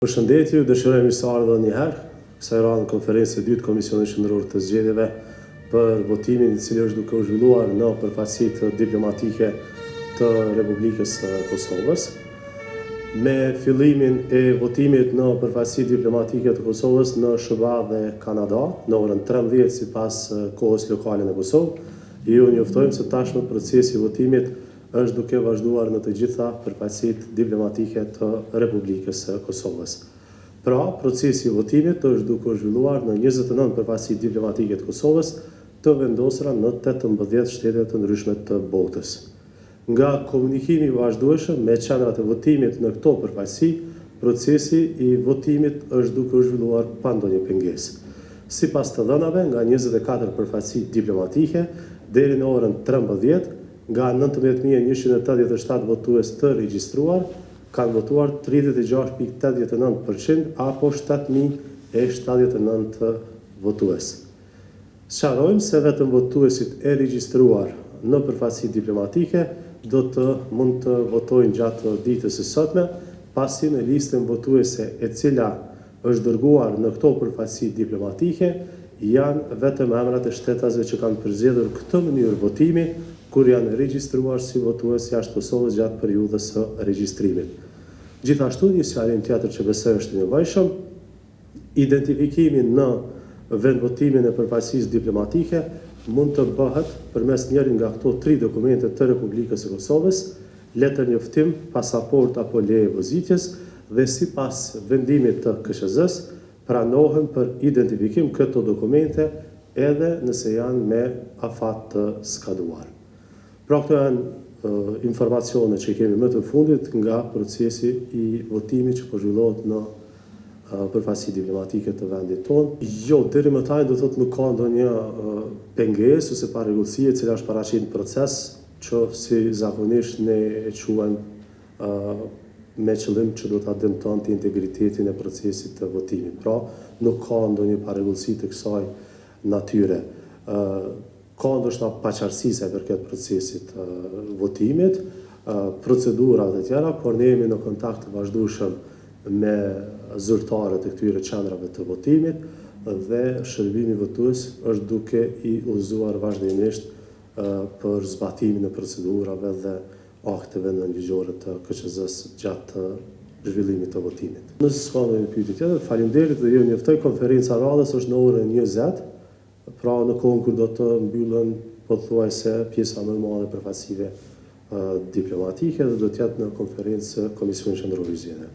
Përshëndetje, dëshiroj mirë se ardha një herë, kësaj radhe në konferencë e dytë Komisionit Shëndëror të Zgjedhjeve për votimin i cili është duke u zhvilluar në përfaqësitë diplomatike të Republikës së Kosovës. Me fillimin e votimit në përfaqësitë diplomatike të Kosovës në SBA dhe Kanada në orën 13 sipas kohës lokale në Kosovë, ju njoftojmë se tashmë procesi i votimit është duke vazhduar në të gjitha përfaqësitë diplomatike të Republikës së Kosovës. Pra, procesi i votimit është duke u zhvilluar në 29 përfaqësi diplomatike të Kosovës të vendosura në 18 shtete të ndryshme të botës. Nga komunikimi i vazhdueshëm me qendrat e votimit në këto përfaqësi, procesi i votimit është duke u zhvilluar pa ndonjë pengesë. Sipas të dhënave nga 24 përfaqësi diplomatike deri në orën 13, nga 19.187 votues të regjistruar, kanë votuar 36.89% apo 7.079 votues. Sqarojmë se vetëm votuesit e regjistruar në përfaqësi diplomatike do të mund të votojnë gjatë ditës së sotme, pasi në listën votuese e cila është dërguar në këto përfaqësi diplomatike janë vetëm emrat e shtetasve që kanë përzgjedhur këtë mënyrë votimi, kur janë regjistruar si votues jashtë Kosovës gjatë periudhës së regjistrimit. Gjithashtu, një sqarim tjetër që besoj është i nevojshëm, identifikimi në vendvotimin e përfaqësisë diplomatike mund të bëhet përmes njëri nga këto 3 dokumente të Republikës së Kosovës, letër njoftim, pasaport apo leje vozitjes, dhe sipas vendimit të KSZ-s pranohen për identifikim këto dokumente edhe nëse janë me afat të skaduar. Pra këto janë informacione që kemi më të fundit nga procesi i votimit që po zhvillohet në përfaqësi diplomatike të vendit tonë. Jo, deri më tani do thotë nuk ka ndonjë pengesë ose parregullësi e cila është paraqitur në proces që si zakonisht ne e quajmë me qëllim që do ta dëmtonte integritetin e procesit të votimit. Pra, nuk ka ndonjë parregullësi të kësaj natyre. Ka ndoshta paqartësi sa i përket procesit votimit, procedurat e tjera, por ne jemi në kontakt të vazhdueshëm me zyrtarët e këtyre qendrave të votimit dhe shërbimi votues është duke i udhëzuar vazhdimisht për zbatimin e procedurave dhe akteve nënligjore të KQZ-s gjatë zhvillimit të votimit. Nëse s'ka ndonjë pyetje tjetër, faleminderit dhe ju njoftoj, konferenca radhës është në orën 20. Pra në kohën kur do të mbyllen pothuajse pjesa më e madhe e përfaqësive diplomatike dhe do të jetë në konferencë Komisioni Shëndëror i Zgjedhjeve.